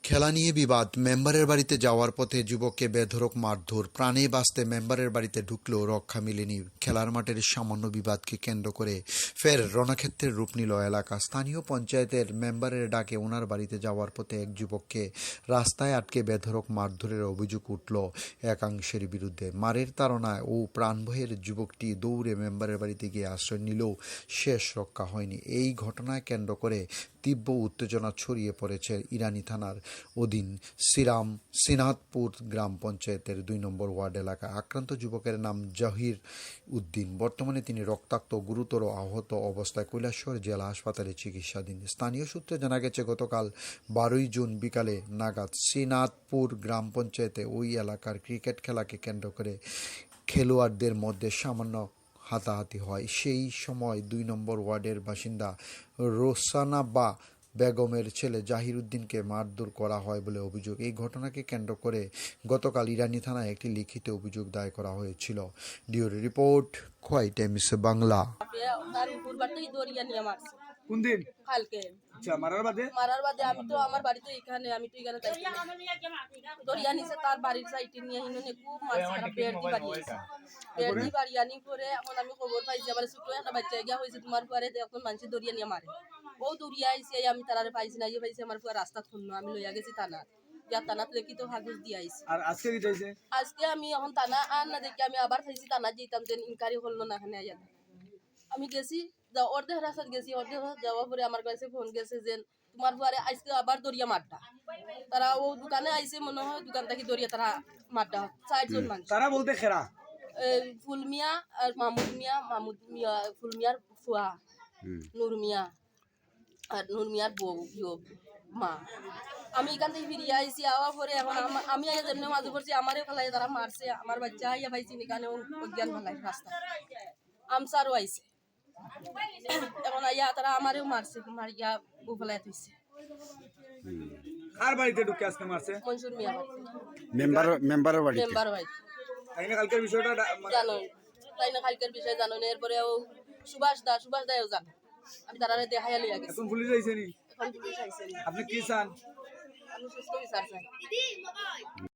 খেলা নিয়ে বিবাদ, মেম্বারের বাড়িতে যাওয়ার পথে যুবককে বেধড়ক মারধর, প্রাণে বাঁচতে মেম্বারের বাড়িতে ঢুকলেও রক্ষা মেলেনি। খেলার মাঠের সামান্য বিবাদকে কেন্দ্র করে ফের রণক্ষেত্রের রূপ নিল এলাকা। স্থানীয় পঞ্চায়েতের মেম্বারের ডাকে ওনার বাড়িতে যাওয়ার পথে এক যুবককে রাস্তায় আটকে বেধড়ক মারধরের অভিযোগ উঠল একাংশের বিরুদ্ধে। মারের তাড়নায় ও প্রাণভয়ের যুবকটি দৌড়ে মেম্বারের বাড়িতে গিয়ে আশ্রয় নিলেও শেষ রক্ষা হয়নি। এই ঘটনায় কেন্দ্র করে তীব্র উত্তেজনা ছড়িয়ে পড়েছে ইরানি থানার অধীন সিনাতপুর গ্রাম পঞ্চায়েতের ২ নম্বর ওয়ার্ড এলাকায়। আক্রান্ত যুবকের নাম জহির উদ্দিন। বর্তমানে তিনি রক্তাক্ত গুরুতর আহত অবস্থায় কৈলাসহর জেলা হাসপাতালে চিকিৎসাধীন। স্থানীয় সূত্রে জানা গেছে, গতকাল ১২ই জুন বিকালে নাগাদ সিনাতপুর গ্রাম পঞ্চায়েতে ওই এলাকার ক্রিকেট খেলাকে কেন্দ্র করে খেলোয়াড়দের মধ্যে সামান্য হাতাহাতি হয়। সেই সময় ২ নম্বর ওয়ার্ডের বাসিন্দা রোসানা বেগমের ছেলে জাহির উদ্দিনকে মারধর করা হয় বলে অভিযোগ। এই ঘটনাকে কেন্দ্র করে গতকাল ইরানি থানায় একটি লিখিত অভিযোগ দায়ের করা হয়েছিল। ডিওর রিপোর্ট, খোয়াই টাইমস বাংলা। কোন দিন? কালকে আচ্ছা, মারার বাদে আমি তো আমার বাড়ি তো এখানে, দরিয়া নিচে তার বাড়ির সাইডে নিয়ে হিনে খুব মাছ খারাপ বেড় দি বাড়ি আছে। বেড় দি বাড়ি আনি পরে এখন আমি খবর পাইছি আমার ছোট একটা বাচ্চা গিয়া হয়েছে তোমার পরে এখন মানুষ দরিয়া নিয়ে মারে। ও দরিয়া আইসি আমি তারারে পাইছি না, পাইছি আমার পুরো রাস্তা খুললো। আমি লইয়া গেছি থানা, যা থানাত লিখিত কাগজ দিয়ে আইছি। আর আজকে কি চাইছে? আজকে আমি এখন থানা আর না দেখি আমি আবার পাইছি থানা যেতাম যে ইনকারি হলো না এখানে আইয়া। আমি গেছি অর্ধেক রাস্তায় গেছি, অর্ধেক যাওয়ার পরে আমার কাছে ফোন গেছে যে তোমার পরে আজকে আবার দরিয়া মারটা। তারা ও দোকানে আইসে মনে হয়, দোকান থেকে দরিয়া তারা মারটা ৪ জন মানুষ। তারা বলতে খেরা ফুলমিয়া আর মামুদ মিয়া ফুলমিয়ার ফুয়া নূর মিয়া আর নূর মিয়ার বউ মা। আমি এখান থেকে ফিরিয়ে আইসি, আওয়ার পরে এখন আমি আইয়া যেমনি মাঝে পড়ছি আমারে ফেলাই তারা মারছে। আমার বাচ্চা আইয়া পাইছি এখানে অজ্ঞান ফেলাই রাস্তা আমসারও আইসে। এখন আইয়া তারা আমারেও মারছে, মারিয়া বুফলাই তুইছে। কার বাড়িতে ঢুকে আজকে মারছে? মনসুর মিয়া মেম্বারের বাড়িতে। মেম্বার ভাই তাই না কালকের বিষয়টা জানো, তাই না কালকের বিষয় জানো না। এরপরে ও সুভাষ দাও জানো, আমি তারা দেখাইয়া লইয়া গেছি। এখন পুলিশ আইছে নি? এখন পুলিশ আইছে। আপনি কি চান? আমি সুস্থ বিচার চাই।